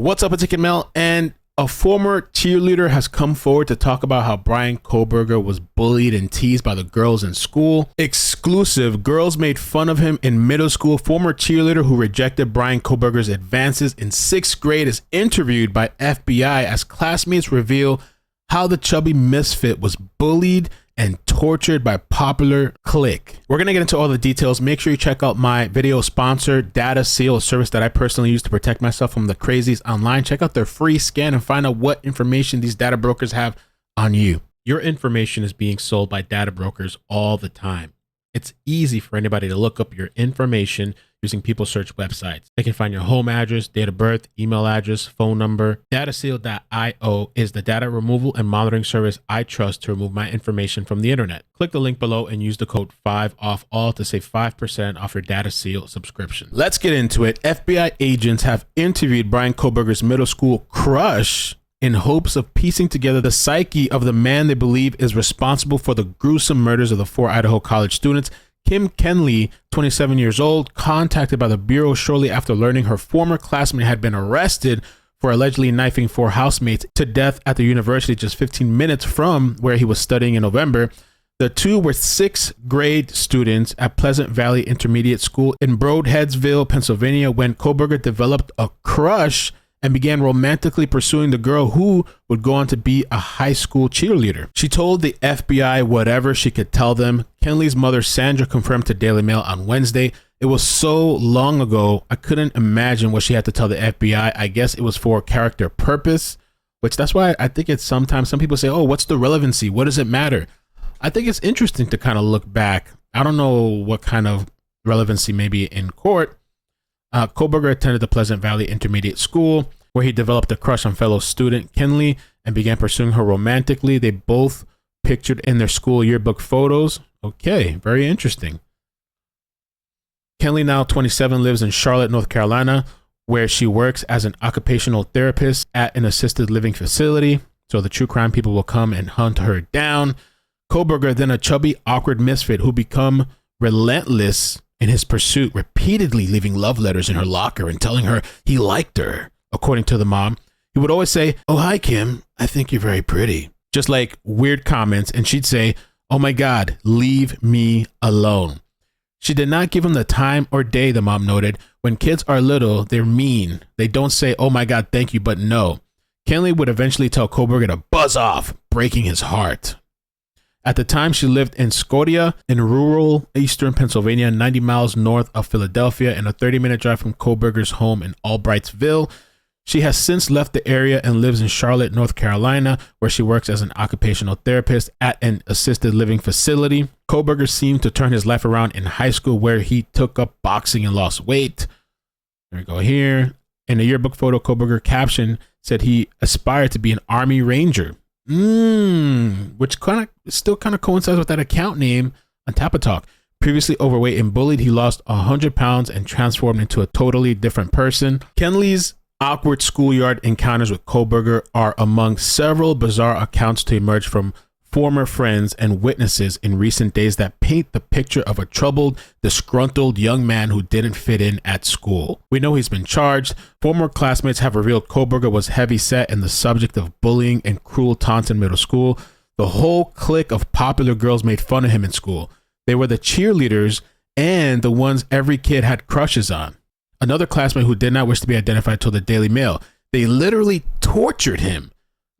What's up, iCkEdMeL? And a former cheerleader has come forward to talk about how Bryan Kohberger was bullied and teased by the girls in school. Exclusive, girls made fun of him in middle school. Former cheerleader who rejected Bryan Kohberger's advances in 6th grade is interviewed by FBI as classmates reveal how the chubby misfit was bullied and tortured by popular clique. We're going to get into all the details. Make sure you check out my video sponsor, Data Seal, a service that I personally use to protect myself from the crazies online. Check out their free scan and find out what information these data brokers have on you. Your information is being sold by data brokers all the time. It's easy for anybody to look up your information using people search websites. They can find your home address, date of birth, email address, phone number. Dataseal.io is the data removal and monitoring service I trust to remove my information from the internet. Click the link below and use the code 5OFFALL to save 5% off your Dataseal subscription. Let's get into it. FBI agents have interviewed Bryan Kohberger's middle school crush in hopes of piecing together the psyche of the man they believe is responsible for the gruesome murders of the 4 Idaho college students. Kim Kenley, 27 years old, contacted by the Bureau shortly after learning her former classmate had been arrested for allegedly knifing 4 housemates to death at the university just 15 minutes from where he was studying in November. The two were 6th grade students at Pleasant Valley Intermediate School in Brodheadsville, Pennsylvania, when Kohberger developed a crush and began romantically pursuing the girl who would go on to be a high school cheerleader. She told the FBI whatever she could tell them. Kenley's mother, Sandra, confirmed to Daily Mail on Wednesday, "It was so long ago, I couldn't imagine what she had to tell the FBI. I guess it was for character purpose," which that's why I think it's sometimes some people say, oh, what's the relevancy? What does it matter? I think it's interesting to kind of look back. I don't know what kind of relevancy maybe in court. Kohberger attended the Pleasant Valley Intermediate School, where he developed a crush on fellow student Kenley and began pursuing her romantically. They both pictured in their school yearbook photos. Okay, very interesting. Kenley, now 27, lives in Charlotte, North Carolina, where she works as an occupational therapist at an assisted living facility. So the true crime people will come and hunt her down. Kohberger, then a chubby, awkward misfit who become relentless in his pursuit, repeatedly leaving love letters in her locker and telling her he liked her. According to the mom, he would always say, "Oh, hi, Kim. I think you're very pretty." Just like weird comments. And she'd say, "Oh my God, leave me alone." She did not give him the time or day, the mom noted. When kids are little, they're mean. They don't say, "Oh my God, thank you," but no. Kenley would eventually tell Kohberger to buzz off, breaking his heart. At the time, she lived in Scotia in rural eastern Pennsylvania, 90 miles north of Philadelphia, and a 30-minute drive from Kohberger's home in Albrightsville. She has since left the area and lives in Charlotte, North Carolina, where she works as an occupational therapist at an assisted living facility. Kohberger seemed to turn his life around in high school, where he took up boxing and lost weight. There we go here. In a yearbook photo, Kohberger caption said he aspired to be an Army Ranger. Which still kind of coincides with that account name on Tapatalk. Previously overweight and bullied, he lost 100 pounds and transformed into a totally different person. Kenley's awkward schoolyard encounters with Kohberger are among several bizarre accounts to emerge from former friends and witnesses in recent days that paint the picture of a troubled, disgruntled young man who didn't fit in at school. We know he's been charged. Former classmates have revealed Kohberger was heavy-set and the subject of bullying and cruel taunts in middle school. The whole clique of popular girls made fun of him in school. They were the cheerleaders and the ones every kid had crushes on. Another classmate who did not wish to be identified told the Daily Mail, "They literally tortured him.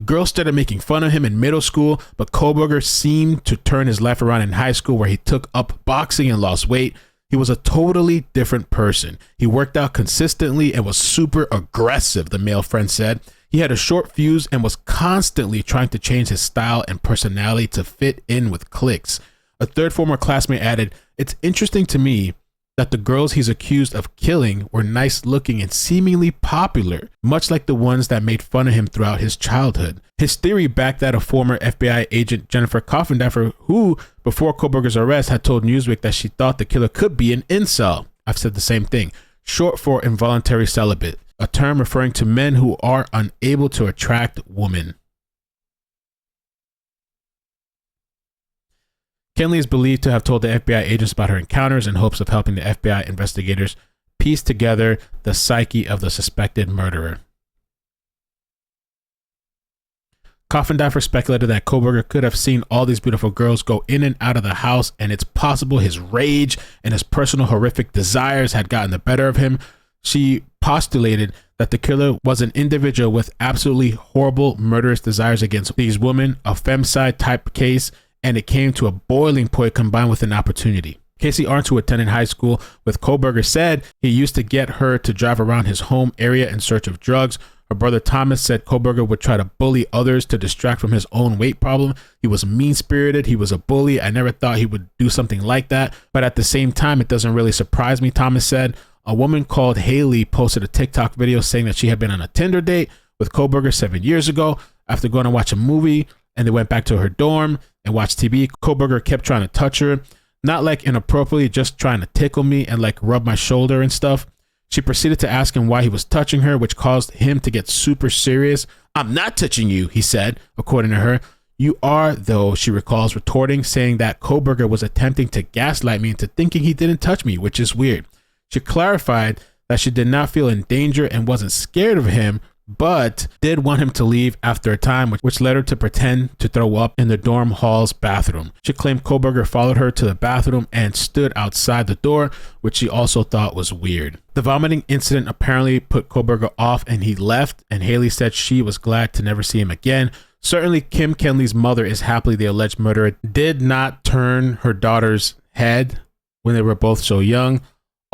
Girls started making fun of him in middle school, but Kohberger seemed to turn his life around in high school, where he took up boxing and lost weight. He was a totally different person. He worked out consistently and was super aggressive," the male friend said. He had a short fuse and was constantly trying to change his style and personality to fit in with cliques. A third former classmate added, "It's interesting to me that the girls he's accused of killing were nice looking and seemingly popular, much like the ones that made fun of him throughout his childhood." His theory backed that of former FBI agent Jennifer Coffindaffer, who, before Kohberger's arrest, had told Newsweek that she thought the killer could be an incel. I've said the same thing. Short for involuntary celibate, a term referring to men who are unable to attract women. Kenley is believed to have told the FBI agents about her encounters in hopes of helping the FBI investigators piece together the psyche of the suspected murderer. Coffin Diver speculated that Kohberger could have seen all these beautiful girls go in and out of the house, and it's possible his rage and his personal horrific desires had gotten the better of him. She postulated that the killer was an individual with absolutely horrible murderous desires against these women, a femicide type case, and it came to a boiling point combined with an opportunity. Casey Arntz, who attended high school with Kohberger, said he used to get her to drive around his home area in search of drugs. Her brother Thomas said Kohberger would try to bully others to distract from his own weight problem. He was mean-spirited. He was a bully. I never thought he would do something like that. But at the same time, it doesn't really surprise me, Thomas said. A woman called Haley posted a TikTok video saying that she had been on a Tinder date with Kohberger 7 years ago. After going to watch a movie and they went back to her dorm and watched TV, Kohberger kept trying to touch her. Not like inappropriately, just trying to tickle me and like rub my shoulder and stuff. She proceeded to ask him why he was touching her, which caused him to get super serious. "I'm not touching you," he said, according to her. "You are, though," she recalls, retorting, saying that Kohberger was attempting to gaslight me into thinking he didn't touch me, which is weird. She clarified that she did not feel in danger and wasn't scared of him, but did want him to leave after a time, which led her to pretend to throw up in the dorm hall's bathroom. She claimed Kohberger followed her to the bathroom and stood outside the door, which she also thought was weird. The vomiting incident apparently put Kohberger off and he left, and Haley said she was glad to never see him again. Certainly, Kim Kenley's mother is happily the alleged murderer did not turn her daughter's head when they were both so young.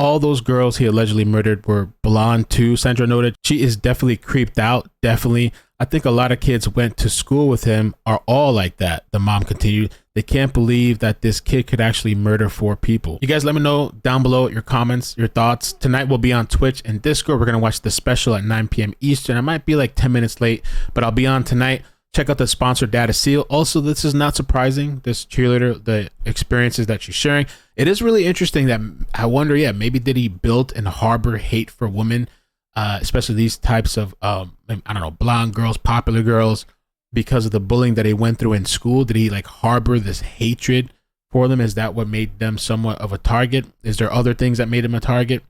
All those girls he allegedly murdered were blonde too, Sandra noted. She is definitely creeped out, definitely. I think a lot of kids went to school with him are all like that, the mom continued. They can't believe that this kid could actually murder 4 people. You guys let me know down below your comments, your thoughts. Tonight we'll be on Twitch and Discord. We're going to watch the special at 9 p.m. Eastern. I might be like 10 minutes late, but I'll be on tonight. Check out the sponsor Data Seal. Also, this is not surprising. This cheerleader, the experiences that she's sharing. It is really interesting that I wonder, yeah, maybe did he build and harbor hate for women, especially these types of, I don't know, blonde girls, popular girls, because of the bullying that he went through in school? Did he like harbor this hatred for them? Is that what made them somewhat of a target? Is there other things that made him a target?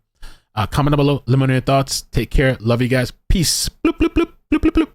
Comment down below. Let me know your thoughts. Take care. Love you guys. Peace. Bloop, bloop, bloop, bloop, bloop, bloop.